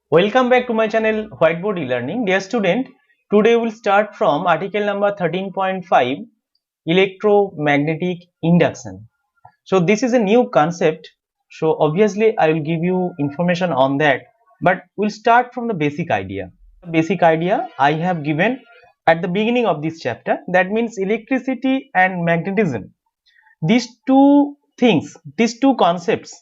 Welcome back to my channel Whiteboard e-learning. Dear student, today we will start from article number 13.5 electromagnetic induction. So this is a new concept, so obviously I will give you information on that, but we'll start from the basic idea. The basic idea I have given at the beginning of this chapter, that means electricity and magnetism. These two things, these two concepts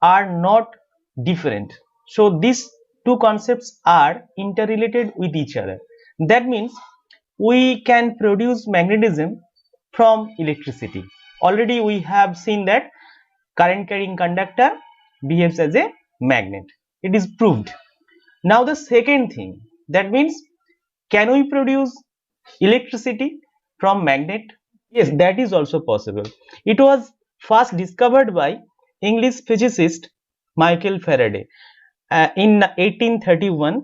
are not different. So these two concepts are interrelated with each other. That means we can produce magnetism from electricity. Already we have seen that current carrying conductor behaves as a magnet. It is proved. Now the second thing, that means can we produce electricity from magnet? Yes, that is also possible. It was first discovered by English physicist Michael Faraday in 1831.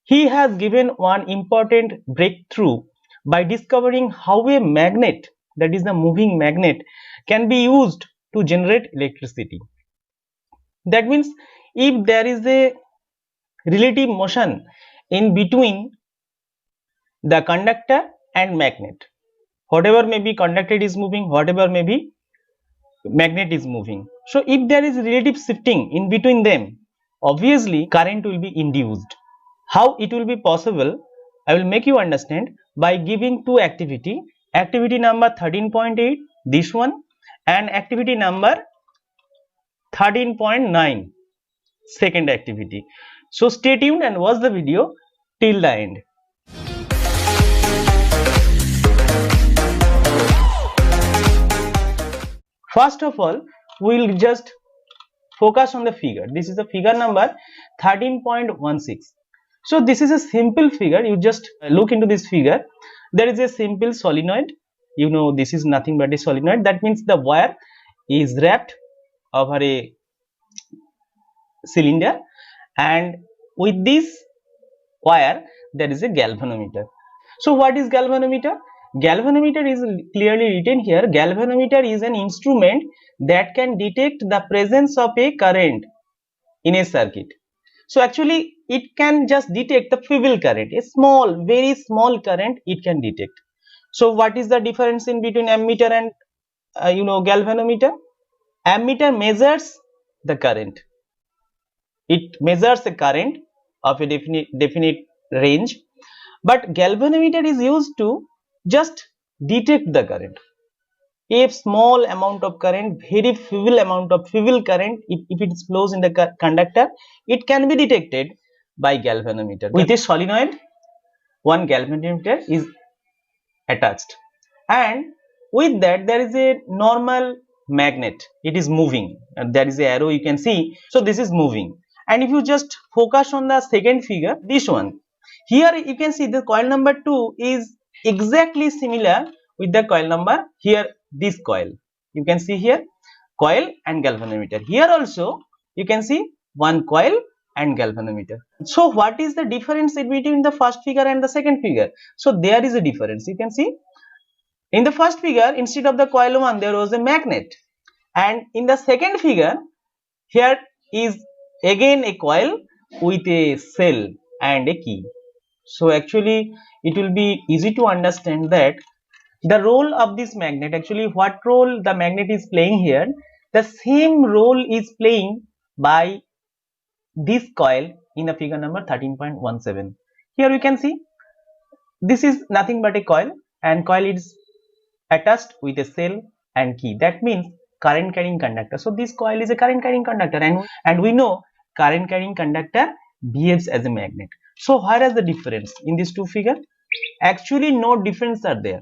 He has given one important breakthrough by discovering how a magnet, that is the moving magnet, can be used to generate electricity. That means if there is a relative motion in between the conductor and magnet, whatever may be conductor is moving, whatever may be magnet is moving. So if there is relative shifting in between them, obviously current will be induced. How it will be possible, I will make you understand by giving two activity. Activity number 13.8, this one, and activity number 13.9, second activity. So stay tuned and watch the video till the end. First of all, we will just focus on the figure. This is the figure number 13.16. So this is a simple figure. You just look into this figure. There is a simple solenoid. You know, this is nothing but a solenoid. That means the wire is wrapped over a cylinder, and with this wire there is a galvanometer. So what is galvanometer? Galvanometer is clearly written here. Galvanometer is an instrument that can detect the presence of a current in a circuit. So actually it can just detect the feeble current, a small, very small current it can detect. So what is the difference in between ammeter and galvanometer? Ammeter measures the current. It measures the current of a definite range, but galvanometer is used to just detect the current. A small amount of current, very feeble amount of feeble current, if it flows in the conductor, it can be detected by galvanometer. With a solenoid, one galvanometer is attached, and with that there is a normal magnet. It is moving, and there is a arrow you can see. So this is moving. And if you just focus on the second figure, this one, here you can see the coil number 2 is exactly similar with the coil number here. This coil, you can see here coil and galvanometer. Here also you can see one coil and galvanometer. So what is the difference in between the first figure and the second figure? So there is a difference. You can see in the first figure, instead of the coil 1 there was a magnet, and in the second figure here is again a coil with a cell and a key. So actually it will be easy to understand that the role of this magnet, actually what role the magnet is playing here, the same role is playing by this coil in the figure number 13.17. Here we can see this is nothing but a coil, and coil is attached with a cell and key. That means current carrying conductor. So this coil is a current carrying conductor, and we know current carrying conductor behaves as a magnet. So where is the difference in these two figures? Actually no difference are there.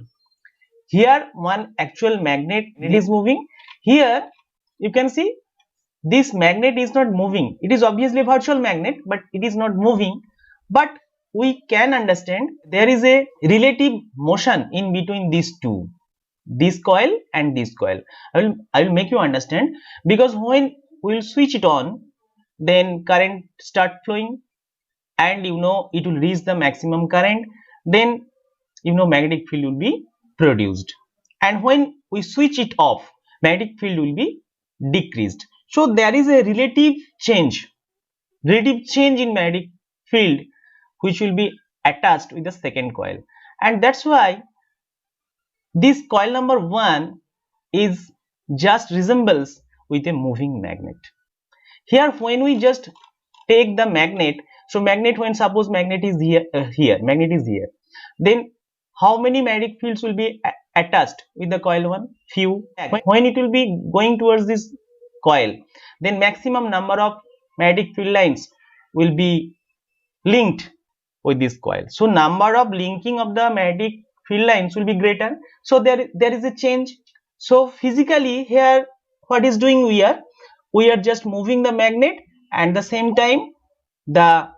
Here one actual magnet is moving. Here you can see this magnet is not moving. It is obviously a virtual magnet, but it is not moving. But we can understand there is a relative motion in between these two, this coil and this coil. I will make you understand, because when we will switch it on, then current start flowing, and it will reach the maximum current, then magnetic field will be produced, and when we switch it off, magnetic field will be decreased. So there is a relative change relative change in magnetic field which will be attached with the second coil, and that's why this coil number 1 is just resembles with a moving magnet. Here when we just take the magnet, so magnet, when suppose magnet is here, magnet is here, then how many magnetic fields will be attached with the coil 1? Few. When it will be going towards this coil, then maximum number of magnetic field lines will be linked with this coil. So number of linking of the magnetic field lines will be greater. So there is a change. So physically here what is doing, we are just moving the magnet, and the same time the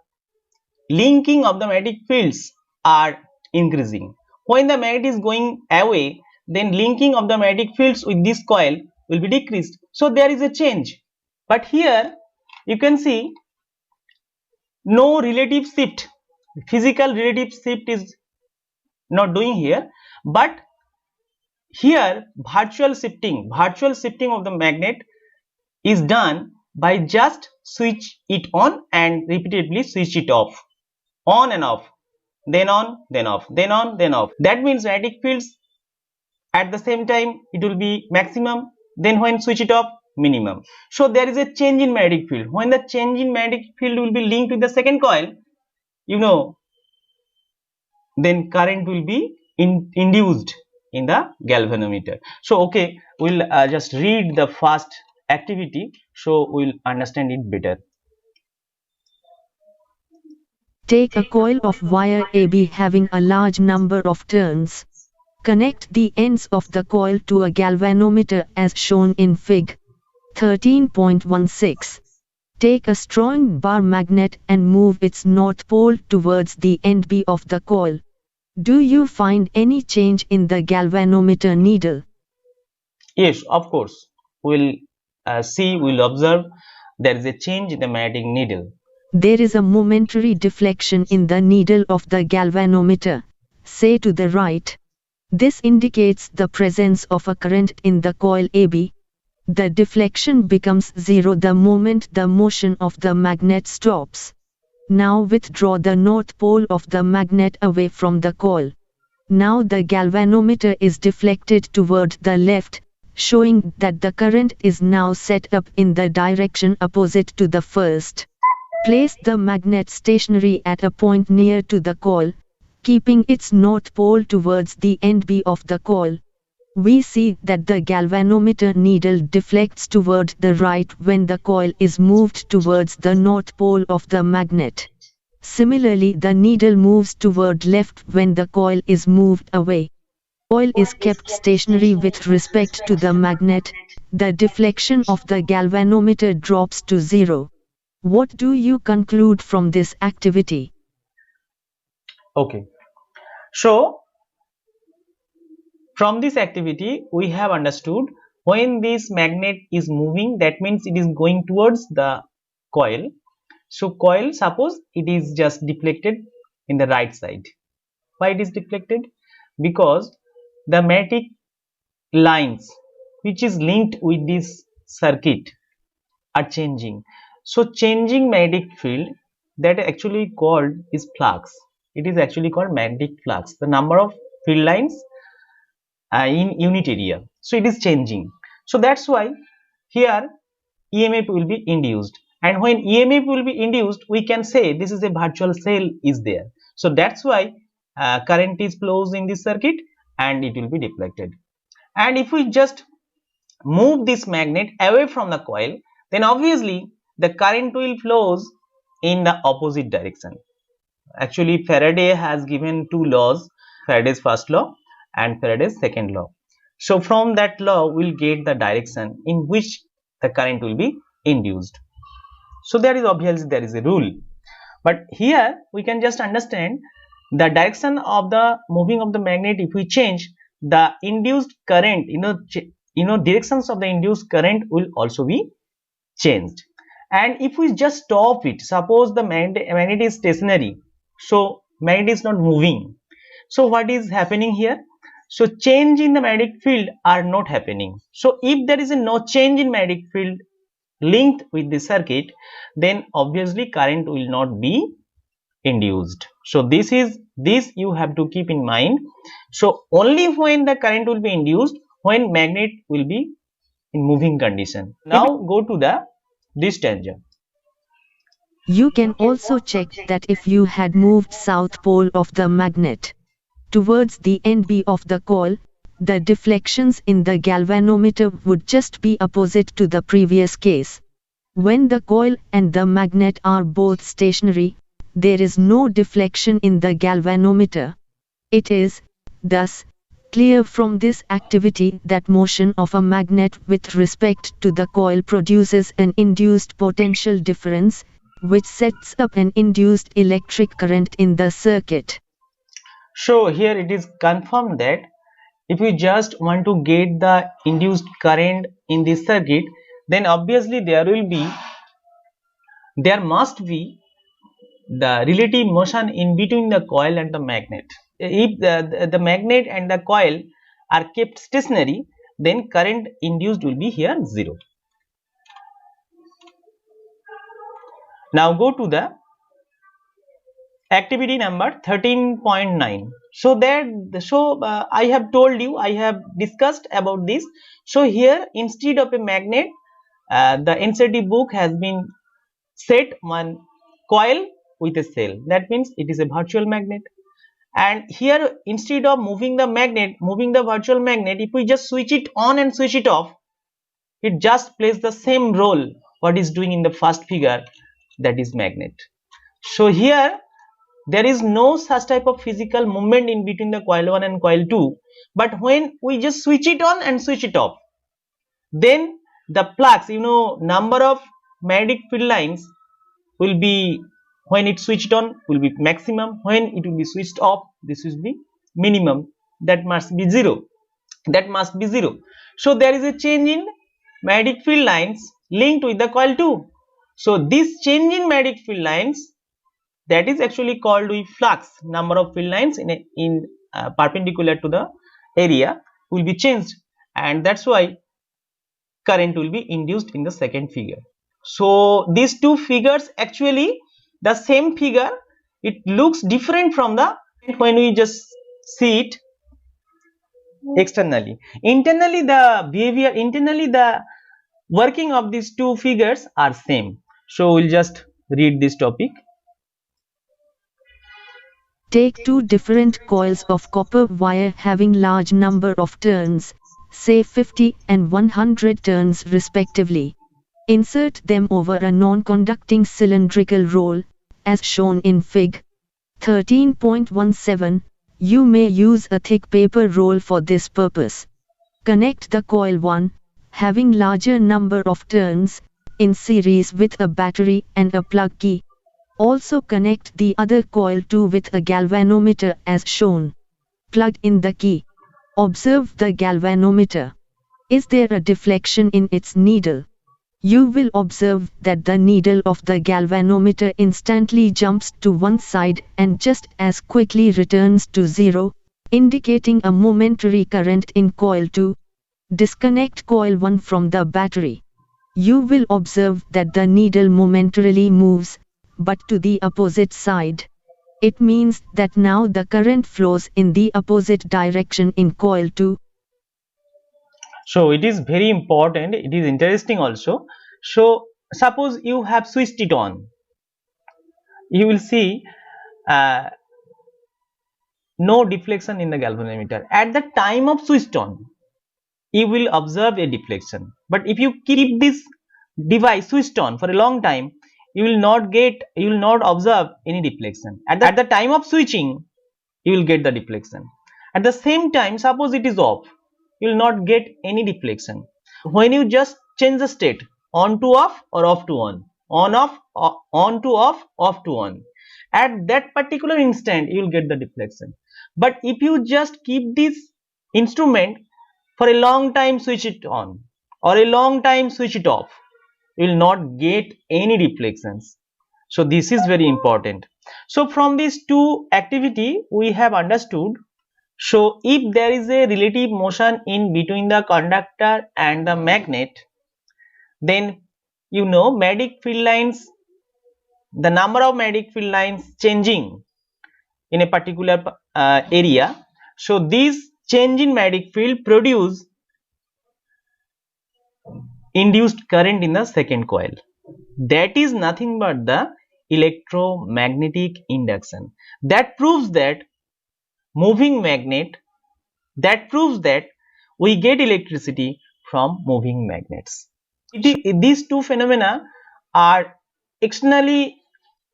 linking of the magnetic fields are increasing. When the magnet is going away, then linking of the magnetic fields with this coil will be decreased. So there is a change. But here you can see no relative shift, physical relative shift is not doing here, but here virtual shifting of the magnet is done by just switch it on and repeatedly switch it off, on and off, then on, then off, then on, then off. That means magnetic fields at the same time it will be maximum, then when switch it off, minimum. So there is a change in magnetic field. When the change in magnetic field will be linked with the second coil, you know, then current will be induced in the galvanometer. So okay, we'll just read the first activity so we'll understand it better. Take a coil of wire AB having a large number of turns. Connect the ends of the coil to a galvanometer as shown in Fig. 13.16. Take a strong bar magnet and move its north pole towards the end B of the coil. Do you find any change in the galvanometer needle? Yes, of course. We'll we'll observe there is a change in the magnetic needle. There is a momentary deflection in the needle of the galvanometer, say to the right. This indicates the presence of a current in the coil AB. The deflection becomes zero the moment the motion of the magnet stops. Now withdraw the north pole of the magnet away from the coil. Now the galvanometer is deflected toward the left, showing that the current is now set up in the direction opposite to the first. Place the magnet stationary at a point near to the coil, keeping its north pole towards the end B of the coil. We see that the galvanometer needle deflects toward the right when the coil is moved towards the north pole of the magnet. Similarly, the needle moves toward left when the coil is moved away. Coil is kept stationary with respect to the magnet. The deflection of the galvanometer drops to zero. What do you conclude from this activity? Okay. So from this activity we have understood when this magnet is moving, that means it is going towards the coil. So coil, suppose it is just deflected in the right side. Why it is deflected? Because the magnetic lines which is linked with this circuit are changing. So changing magnetic field, that actually called is flux. It is actually called magnetic flux. The number of field lines in unit area. So it is changing. So that's why here EMF will be induced. And when EMF will be induced, we can say this is a virtual cell is there. So that's why current is flows in this circuit and it will be deflected. And if we just move this magnet away from the coil, then obviously the current will flows in the opposite direction. Actually Faraday has given two laws, Faraday's first law and Faraday's second law. So from that law we'll get the direction in which the current will be induced. So there is obviously there is a rule, but here we can just understand the direction of the moving of the magnet. If we change the induced current, directions of the induced current will also be changed. And if we just stop it, suppose the magnet is stationary, so magnet is not moving. So what is happening here? So change in the magnetic field are not happening. So if there is no change in magnetic field, linked with the circuit, then obviously current will not be induced. So this you have to keep in mind. So only when the current will be induced, when magnet will be in moving condition. Now go to the this tangent. You can also check that if you had moved south pole of the magnet towards the NB of the coil, the deflections in the galvanometer would just be opposite to the previous case. When the coil and the magnet are both stationary, there is no deflection in the galvanometer. It is, thus, clear from this activity that motion of a magnet with respect to the coil produces an induced potential difference, which sets up an induced electric current in the circuit. So here it is confirmed that if you just want to get the induced current in this circuit, then obviously there must be the relative motion in between the coil and the magnet. If the magnet and the coil are kept stationary, then current induced will be here 0. Now go to the activity number 13.9. I have told you, I have discussed about this. So here instead of a magnet, the NCERT book has been set one coil with a cell. That means it is a virtual magnet. And here instead of moving the virtual magnet, if we just switch it on and switch it off, it just plays the same role what is doing in the first figure, that is magnet. So here there is no such type of physical movement in between the coil 1 and coil 2, but when we just switch it on and switch it off, then the flux, number of magnetic field lines will be, when it switched on, will be maximum. When it will be switched off, this will be minimum. That must be 0. So there is a change in magnetic field lines linked with the coil 2. So this change in magnetic field lines, that is actually called with flux. Number of field lines in perpendicular to the area will be changed, and that's why current will be induced in the second figure. So these two figures, actually the same figure, it looks different from the when we just see it externally. Internally the working of these two figures are same. So we'll just read this topic. Take two different coils of copper wire having large number of turns, say 50 and 100 turns respectively. Insert them over a non-conducting cylindrical roll, as shown in Fig. 13.17. You may use a thick paper roll for this purpose. Connect the coil 1, having larger number of turns, in series with a battery and a plug key. Also connect the other coil 2 with a galvanometer as shown. Plug in the key. Observe the galvanometer. Is there a deflection in its needle? You will observe that the needle of the galvanometer instantly jumps to one side and just as quickly returns to 0, indicating a momentary current in coil 2. Disconnect coil 1 from the battery. You will observe that the needle momentarily moves, but to the opposite side. It means that now the current flows in the opposite direction in coil 2. So it is very important, it is interesting also. So suppose you have switched it on, you will see no deflection in the galvanometer. At the time of switched on, you will observe a deflection, but if you keep this device switched on for a long time, you will not observe any deflection. At the time of switching, you will get the deflection. At the same time, suppose it is off, you will not get any deflection. When you just change the state, on to off or off to on, on to off to on, at that particular instant you will get the deflection. But if you just keep this instrument for a long time, switch it on or a long time switch it off, you will not get any deflections. So this is very important. So from these two activity we have understood. So if there is a relative motion in between the conductor and the magnet, then you know, magnetic field lines, the number of magnetic field lines changing in a particular area. So these change in magnetic field produce induced current in the second coil. That is nothing but the electromagnetic induction. That proves that moving magnet, that proves that we get electricity from moving magnets. These two phenomena are externally,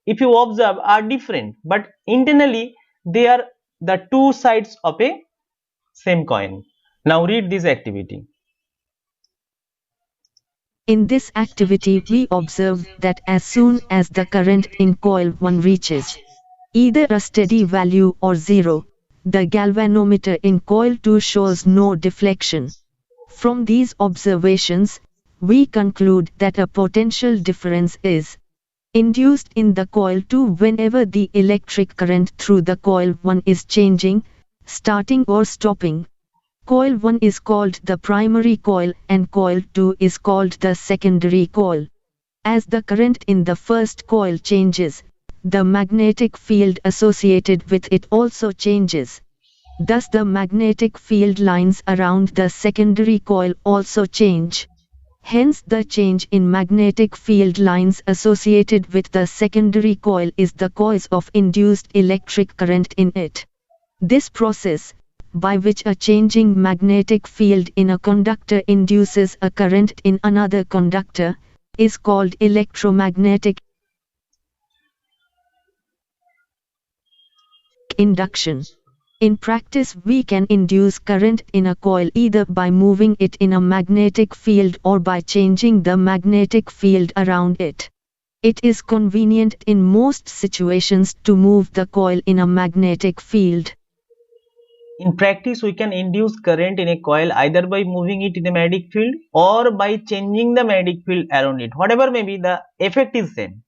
if you observe, are different, but internally they are the two sides of a same coin. Now read this activity. In this activity we observe that as soon as the current in coil 1 reaches either a steady value or 0, the galvanometer in coil 2 shows no deflection. From these observations, we conclude that a potential difference is induced in the coil 2 whenever the electric current through the coil 1 is changing, starting or stopping. Coil 1 is called the primary coil and coil 2 is called the secondary coil. As the current in the first coil changes, the magnetic field associated with it also changes. Thus the magnetic field lines around the secondary coil also change. Hence the change in magnetic field lines associated with the secondary coil is the cause of induced electric current in it. This process, by which a changing magnetic field in a conductor induces a current in another conductor, is called electromagnetic induction. In practice, we can induce current in a coil either by moving it in a magnetic field or by changing the magnetic field around it. It is convenient in most situations to move the coil in a magnetic field. In practice, we can induce current in a coil either by moving it in a magnetic field or by changing the magnetic field around it. Whatever may be, the effect is same.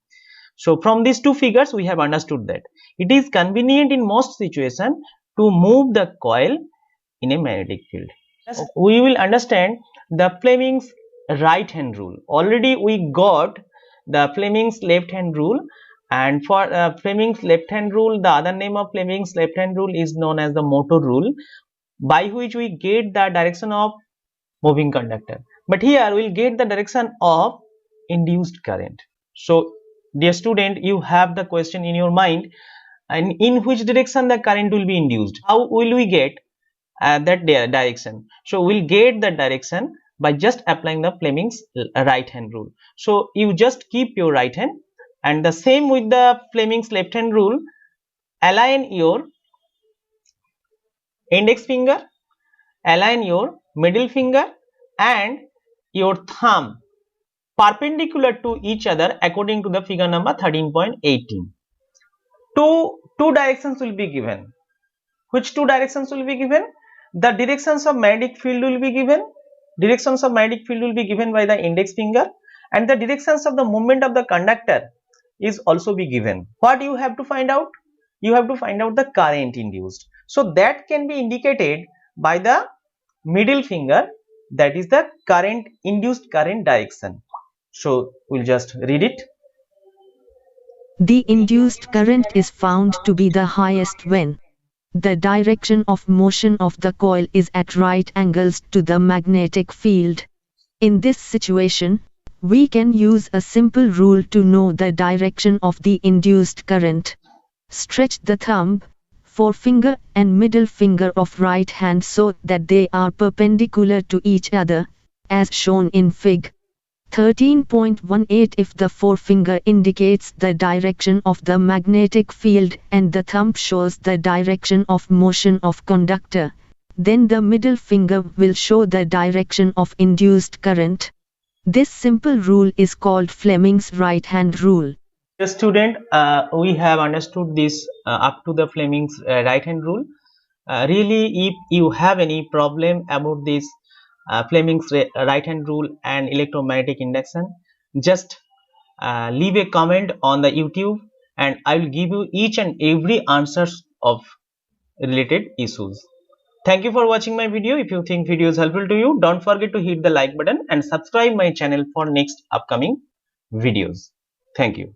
So from these two figures, we have understood that it is convenient in most situations to move the coil in a magnetic field. We will understand the Fleming's right hand rule. Already we got the Fleming's left hand rule, and for Fleming's left hand rule, the other name of Fleming's left hand rule is known as the motor rule, by which we get the direction of moving conductor. But here we will get the direction of induced current. So dear student, you have the question in your mind, and in which direction the current will be induced. How will we get that direction? So we'll get the direction by just applying the Fleming's right hand rule. So you just keep your right hand, and the same with the Fleming's left hand rule, align your index finger, align your middle finger and your thumb perpendicular to each other according to the figure number 13.18. Two directions will be given. Which two directions will be given? The directions of magnetic field will be given. Directions of magnetic field will be given by the index finger, and the directions of the movement of the conductor is also be given. What you have to find out? You have to find out the current induced. So that can be indicated by the middle finger, that is the current induced current direction. So we'll just read it. The induced current is found to be the highest when the direction of motion of the coil is at right angles to the magnetic field. In this situation, we can use a simple rule to know the direction of the induced current. Stretch the thumb, forefinger and middle finger of right hand so that they are perpendicular to each other, as shown in Fig. 13.18. If the forefinger indicates the direction of the magnetic field and the thumb shows the direction of motion of conductor, then the middle finger will show the direction of induced current. This simple rule is called Fleming's right hand rule. The student, we have understood this up to the Fleming's right hand rule. Really, if you have any problem about this Fleming's right hand rule and electromagnetic induction, just leave a comment on the YouTube, and I will give you each and every answers of related issues. Thank you for watching my video. If you think video is helpful to you, don't forget to hit the like button and subscribe my channel for next upcoming videos. Thank you.